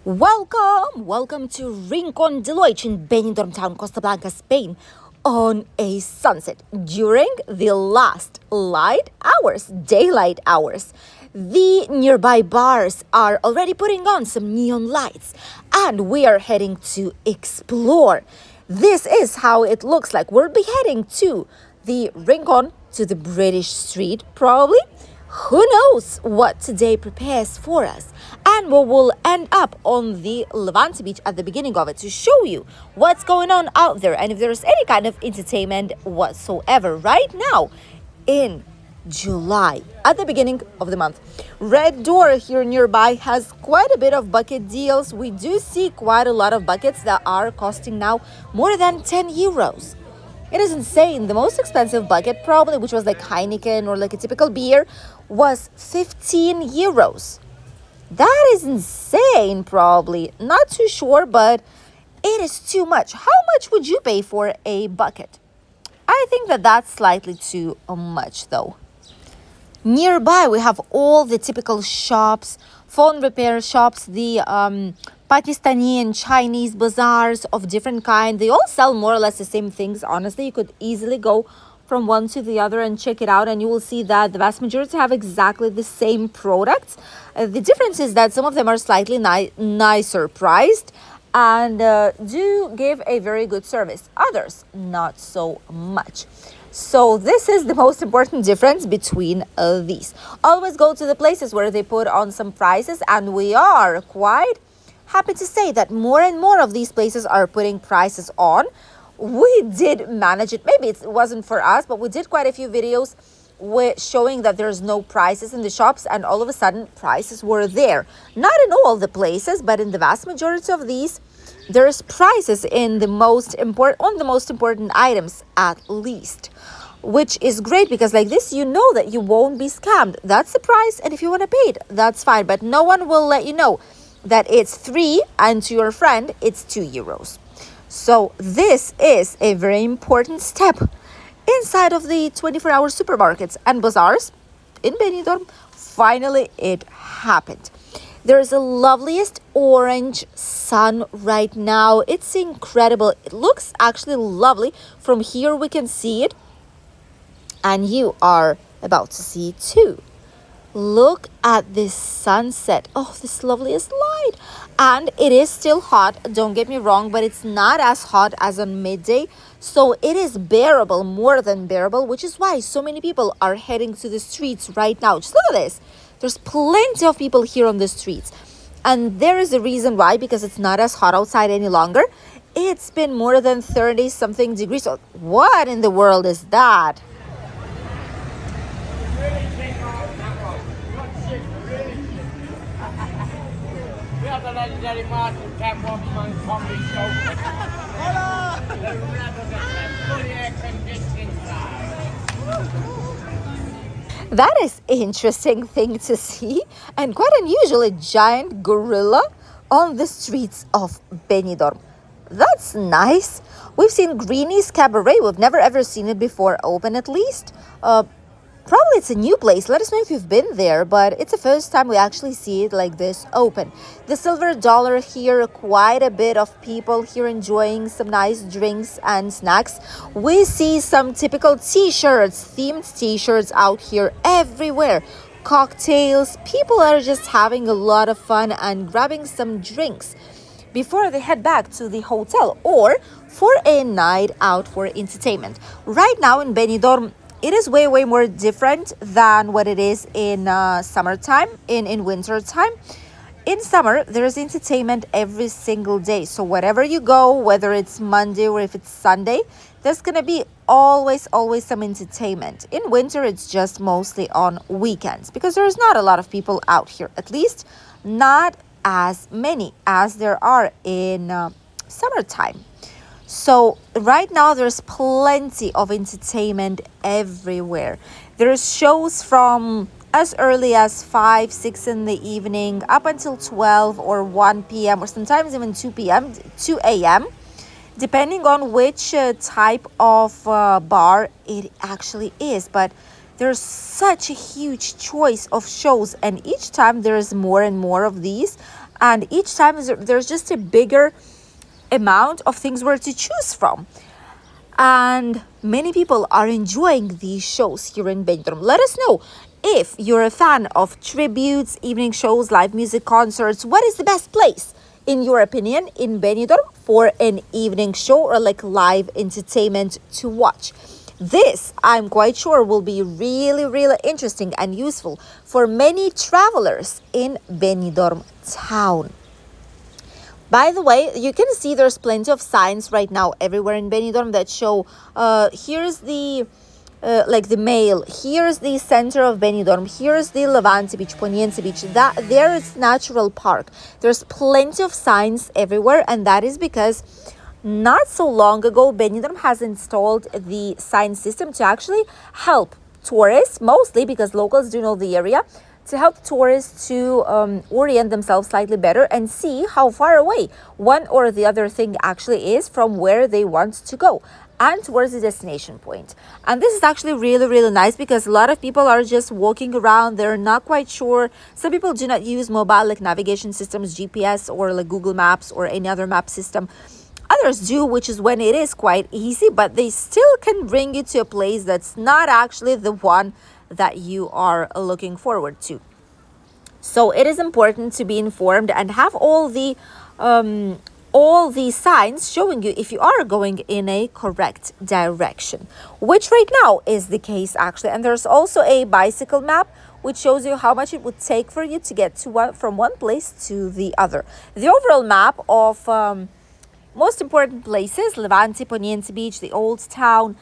Welcome to Rincon de Loix in Benidorm town, Costa Blanca, Spain, on a sunset during the last daylight hours. The nearby bars are already putting on some neon lights, and we are heading to explore. This is how it looks like. We'll be heading to the Rincon, to the British street, probably. Who knows what today prepares for us? And we will end up on the Levante Beach at the beginning of it to show you what's going on out there and if there's any kind of entertainment whatsoever right now in July, at the beginning of the month. Red Door here nearby has quite a bit of bucket deals. We do see quite a lot of buckets that are costing now more than 10 euros. It is insane. The most expensive bucket, probably, which was like Heineken or like a typical beer, was 15 euros. That is insane, probably. Not too sure, but it is too much. How much would you pay for a bucket? I think that that's slightly too much, though. Nearby, we have all the typical shops, phone repair shops, the Pakistani and Chinese bazaars of different kind. They all sell more or less the same things. Honestly, you could easily go from one to the other and check it out, and you will see that the vast majority have exactly the same products. The difference is that some of them are slightly nicer priced and do give a very good service. Others, not so much. So this is the most important difference between these. Always go to the places where they put on some prices, and we are quite happy to say that more and more of these places are putting prices on. We did manage it. Maybe it wasn't for us, but we did quite a few videos showing that there's no prices in the shops, and all of a sudden prices were there. Not in all the places, but in the vast majority of these, there's prices in the most important items at least, which is great because like this, you know that you won't be scammed. That's the price, and if you want to pay it, that's fine. But no one will let you know that it's 3 and to your friend it's 2 euros. So this is a very important step inside of the 24-hour supermarkets and bazaars in Benidorm. Finally, it happened. There is the loveliest orange sun right now. It's incredible. It looks actually lovely. From here we can see it, and you are about to see it too. Look at this sunset. Oh, this loveliest light. And it is still hot, don't get me wrong, but it's not as hot as on midday. So it is bearable, more than bearable, which is why so many people are heading to the streets right now. Just look at this. There's plenty of people here on the streets. And there is a reason why, because it's not as hot outside any longer. It's been more than 30 something degrees. So what in the world is that? The legendary Martin Camwoman comedy show. Hola! Fully air-conditioned That is interesting thing to see, and quite unusual, a giant gorilla on the streets of Benidorm. That's nice. We've seen Greenie's Cabaret. We've never ever seen it before open, at least. Probably it's a new place. Let us know if you've been there, but it's the first time we actually see it like this open. The Silver Dollar here, quite a bit of people here enjoying some nice drinks and snacks. We see some typical t-shirts, themed t-shirts out here everywhere. Cocktails. People are just having a lot of fun and grabbing some drinks before they head back to the hotel or for a night out for entertainment. Right now in Benidorm, it is way more different than what it is in summertime, in winter time. In summer, there's entertainment every single day. So wherever you go, whether it's Monday or if it's Sunday, there's going to be always some entertainment. In winter, it's just mostly on weekends because there's not a lot of people out here, at least not as many as there are in summertime. So right now there's plenty of entertainment everywhere. There's shows from as early as 5, 6 in the evening up until 12 or 1 p.m. or sometimes even 2 a.m. depending on which type of bar it actually is. But there's such a huge choice of shows, and each time there's more and more of these. And each time there's just a bigger amount of things where to choose from. And many people are enjoying these shows here in Benidorm. Let us know if you're a fan of tributes, evening shows, live music concerts. What is the best place, in your opinion, in Benidorm for an evening show or like live entertainment to watch? This, I'm quite sure, will be really, really interesting and useful for many travelers in Benidorm town. By the way, you can see there's plenty of signs right now everywhere in Benidorm that show here's the like the Mail, here's the center of Benidorm, here's the Levante Beach, Poniente Beach. That there is natural park. There's plenty of signs everywhere, and that is because not so long ago Benidorm has installed the sign system to actually help tourists, mostly because locals do know the area, to help tourists to orient themselves slightly better and see how far away one or the other thing actually is from where they want to go and towards the destination point. And this is actually really, really nice because a lot of people are just walking around. They're not quite sure. Some people do not use mobile like navigation systems, GPS or like Google Maps or any other map system. Others do, which is when it is quite easy, but they still can bring you to a place that's not actually the one that you are looking forward to. So it is important to be informed and have all the signs showing you if you are going in a correct direction, which right now is the case actually. And there's also a bicycle map which shows you how much it would take for you to get to from one place to the other. The overall map of most important places: Levante, Poniente Beach, the Old Town,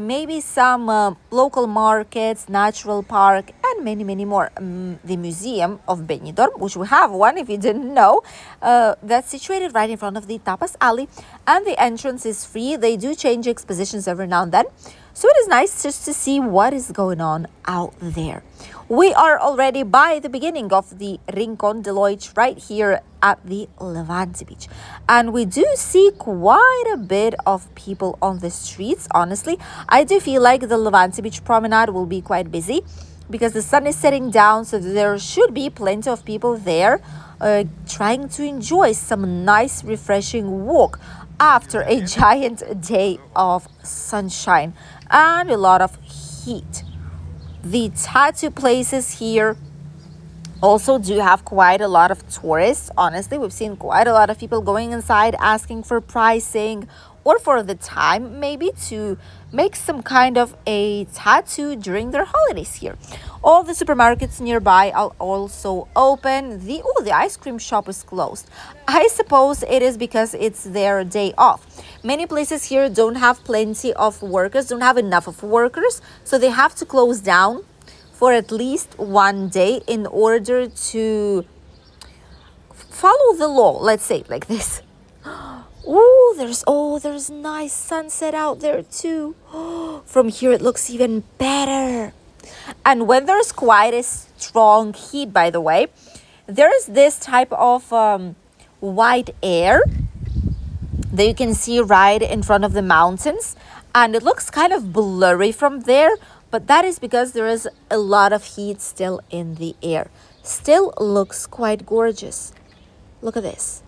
maybe some local markets, natural park, and many, many more. The Museum of Benidorm, which we have one if you didn't know, that's situated right in front of the Tapas Alley, and the entrance is free. They do change expositions every now and then, so it is nice just to see what is going on out there. We are already by the beginning of the Rincon de Loix right here at the Levante Beach. And we do see quite a bit of people on the streets, honestly. I do feel like the Levante Beach promenade will be quite busy because the sun is setting down, so there should be plenty of people there trying to enjoy some nice, refreshing walk after a giant day of sunshine and a lot of heat. The tattoo places here also do have quite a lot of tourists. Honestly, we've seen quite a lot of people going inside asking for pricing or for the time maybe to make some kind of a tattoo during their holidays here. All the supermarkets nearby are also open. The ice cream shop is closed. I suppose it is because it's their day off. Many places here don't have plenty of workers, don't have enough of workers, so they have to close down for at least one day in order to follow the law, let's say it like this. There's nice sunset out there too. From here it looks even better. And when there's quite a strong heat, by the way, there's this type of white air that you can see right in front of the mountains, and it looks kind of blurry from there, but that is because there is a lot of heat still in the air. Still looks quite gorgeous. Look at this.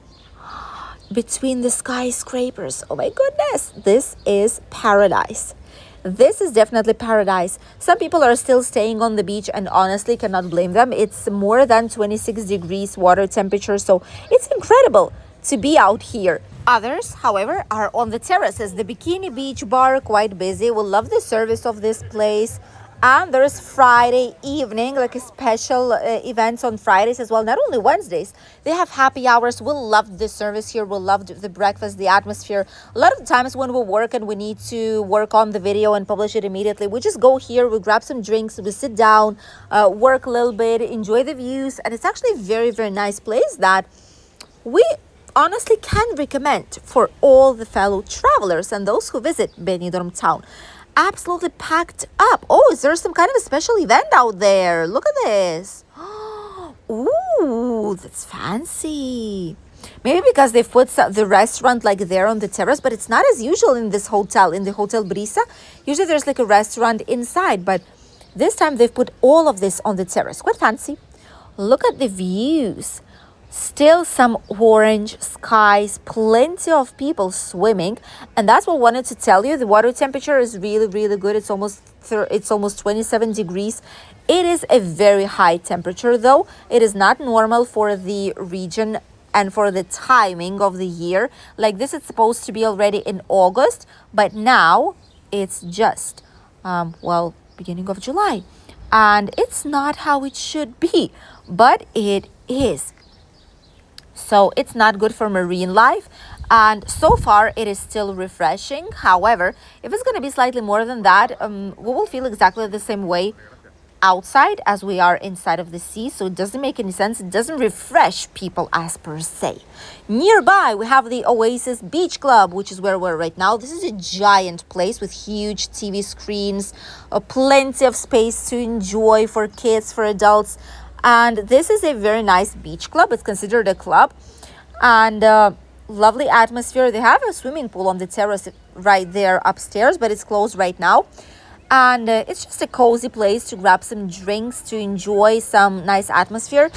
Between the skyscrapers. Oh my goodness, this is paradise. This is definitely paradise. Some people are still staying on the beach, and honestly cannot blame them. It's more than 26 degrees water temperature, so it's incredible to be out here. Others, however, are on the terraces. The Bikini Beach Bar, quite busy. We love the service of this place. And there's Friday evening, like a special events on Fridays as well. Not only Wednesdays, they have happy hours. We love the service here. We love the breakfast, the atmosphere. A lot of the times when we work and we need to work on the video and publish it immediately, we just go here, we grab some drinks, we sit down, work a little bit, enjoy the views. And it's actually a very, very nice place that we honestly can recommend for all the fellow travelers and those who visit Benidorm town. Absolutely packed up. Oh, is there some kind of a special event out there? Look at this. Ooh, that's fancy. Maybe because they've put the restaurant like there on the terrace, but it's not as usual in this hotel, in the Hotel Brisa. Usually there's like a restaurant inside, but this time they've put all of this on the terrace. Quite fancy. Look at the views. Still some orange skies, plenty of people swimming, and that's what I wanted to tell you. The water temperature is really, really good. It's almost 27 degrees. It is a very high temperature, though. It is not normal for the region and for the timing of the year. Like this, it's supposed to be already in August, but now it's just, beginning of July. And it's not how it should be, but it is. So it's not good for marine life. And so far, it is still refreshing. However, if it's going to be slightly more than that, we will feel exactly the same way outside as we are inside of the sea. So it doesn't make any sense. It doesn't refresh people as per se. Nearby, we have the Oasis Beach Club, which is where we're right now. This is a giant place with huge TV screens, plenty of space to enjoy for kids, for adults. And this is a very nice beach club. It's considered a club. And lovely atmosphere. They have a swimming pool on the terrace right there upstairs, but it's closed right now. And it's just a cozy place to grab some drinks, to enjoy some nice atmosphere.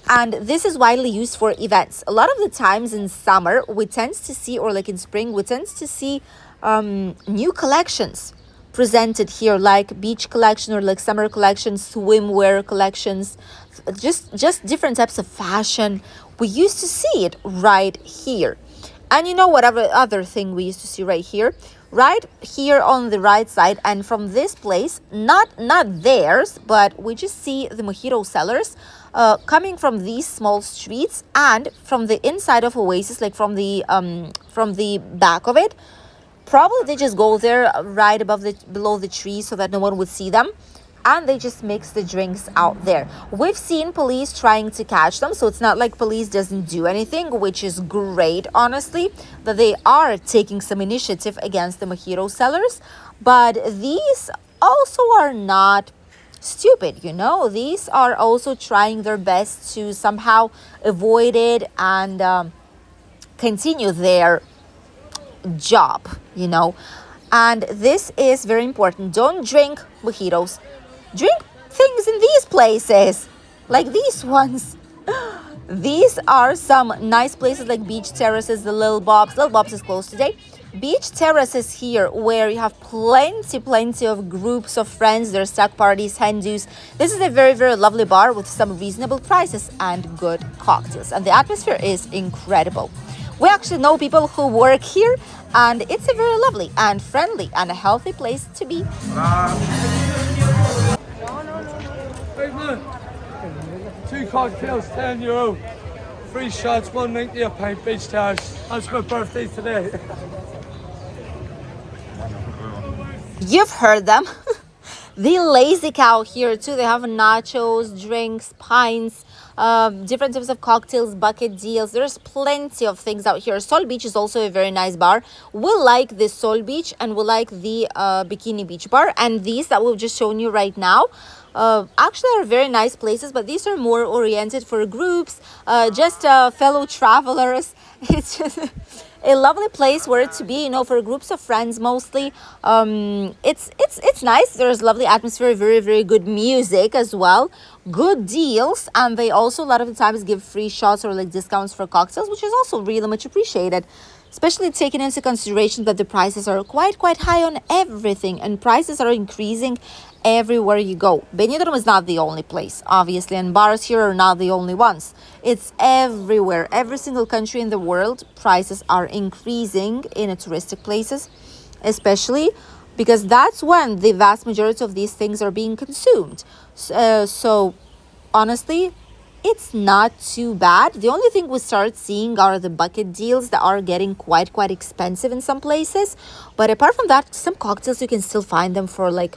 And this is widely used for events. A lot of the times in summer, we tend to see, or like in spring, we tend to see new collections presented here, like beach collection or like summer collection, swimwear collections, just different types of fashion. We used to see it right here. And you know whatever other thing we used to see right here on the right side, and from this place, not theirs, but we just see the mojito sellers coming from these small streets, and from the inside of Oasis, like from the back of it. Probably they just go there right below the tree so that no one would see them, and they just mix the drinks out there. We've seen police trying to catch them, so it's not like police doesn't do anything, which is great, honestly, that they are taking some initiative against the mojito sellers. But these also are not stupid, you know. These are also trying their best to somehow avoid it and continue their job, you know. And this is very important. Don't drink mojitos. Drink things in these places, like these ones. These are some nice places like beach terraces, the Little Bob's. Little Bob's is closed today. Beach terraces here where you have plenty of groups of friends. There's stag parties, hen do's. This is a very, very lovely bar with some reasonable prices and good cocktails. And the atmosphere is incredible. We actually know people who work here, and it's a very lovely and friendly and a healthy place to be. Hey man, 2 cocktails, €10. 3 shots, 190 a pint, beach terrace. That's my birthday today. You've heard them. The Lazy Cow here too. They have nachos, drinks, pints, different types of cocktails, bucket deals. There's plenty of things out here. Sol Beach is also a very nice bar. We like the Sol Beach and we like the Bikini Beach bar. And these that we've just shown you right now actually are very nice places, but these are more oriented for groups, just fellow travelers. It's just a lovely place where to be, you know, for groups of friends mostly. It's nice. There's lovely atmosphere, very, very good music as well, good deals, and they also a lot of the times give free shots or like discounts for cocktails, which is also really much appreciated, especially taking into consideration that the prices are quite high on everything, and prices are increasing everywhere you go. Benidorm is not the only place, obviously, and bars here are not the only ones. It's everywhere. Every single country in the world, prices are increasing in touristic places, especially because that's when the vast majority of these things are being consumed. So honestly, it's not too bad. The only thing we start seeing are the bucket deals that are getting quite expensive in some places. But apart from that, some cocktails, you can still find them for like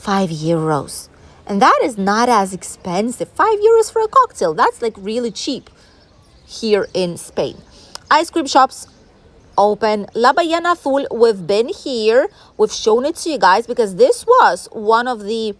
€5. And that is not as expensive. €5 for a cocktail. That's like really cheap here in Spain. Ice cream shops open. La Ballena Azul, we've been here. We've shown it to you guys because this was one of the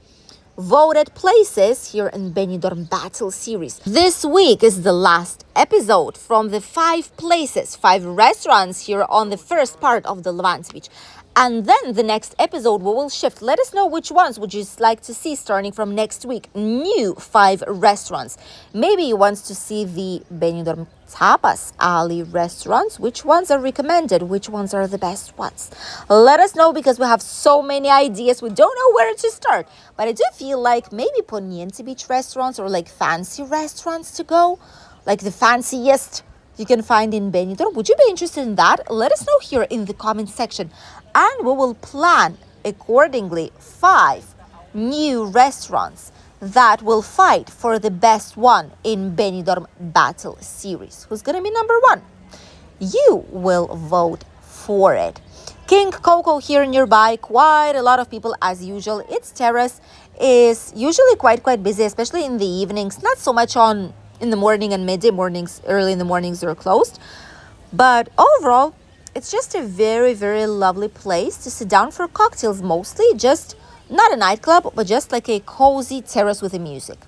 voted places here in Benidorm Battle Series. This week is the last episode from the 5 places, 5 restaurants here on the first part of the Levante Beach. And then the next episode we will shift. Let us know which ones would you like to see starting from next week. New 5 restaurants. Maybe you want to see the Benidorm Tapas Alley restaurants. Which ones are recommended? Which ones are the best ones? Let us know, because we have so many ideas. We don't know where to start. But I do feel like maybe Poniente Beach restaurants, or like fancy restaurants to go. Like the fanciest you can find in Benidorm. Would you be interested in that? Let us know here in the comment section. And we will plan accordingly 5 new restaurants that will fight for the best one in Benidorm Battle Series. Who's going to be number 1? You will vote for it. King Coco here nearby. Quite a lot of people as usual. Its terrace is usually quite busy, especially in the evenings. Not so much in the morning and midday mornings. Early in the mornings they're closed. But overall, it's just a very lovely place to sit down for cocktails, mostly. Just not a nightclub, but just like a cozy terrace with the music.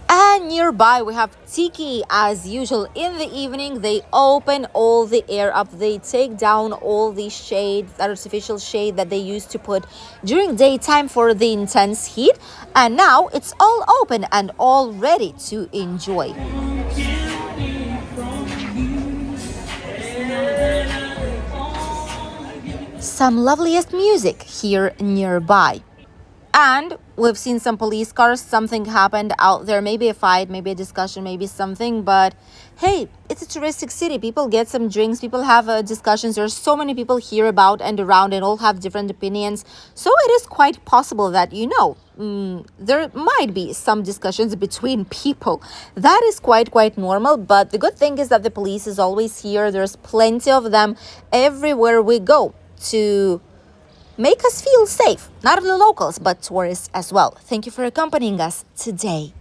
And nearby we have Tiki as usual. In the evening they open all the air up. They take down all the shade, artificial shade that they used to put during daytime for the intense heat. And now it's all open and all ready to enjoy. Some loveliest music here nearby. And we've seen some police cars. Something happened out there. Maybe a fight, maybe a discussion, maybe something. But hey, it's a touristic city. People get some drinks. People have discussions. There's so many people here about and around, and all have different opinions. So it is quite possible that, there might be some discussions between people. That is quite normal. But the good thing is that the police is always here. There's plenty of them everywhere we go to make us feel safe. Not only locals, but tourists as well. Thank you for accompanying us today.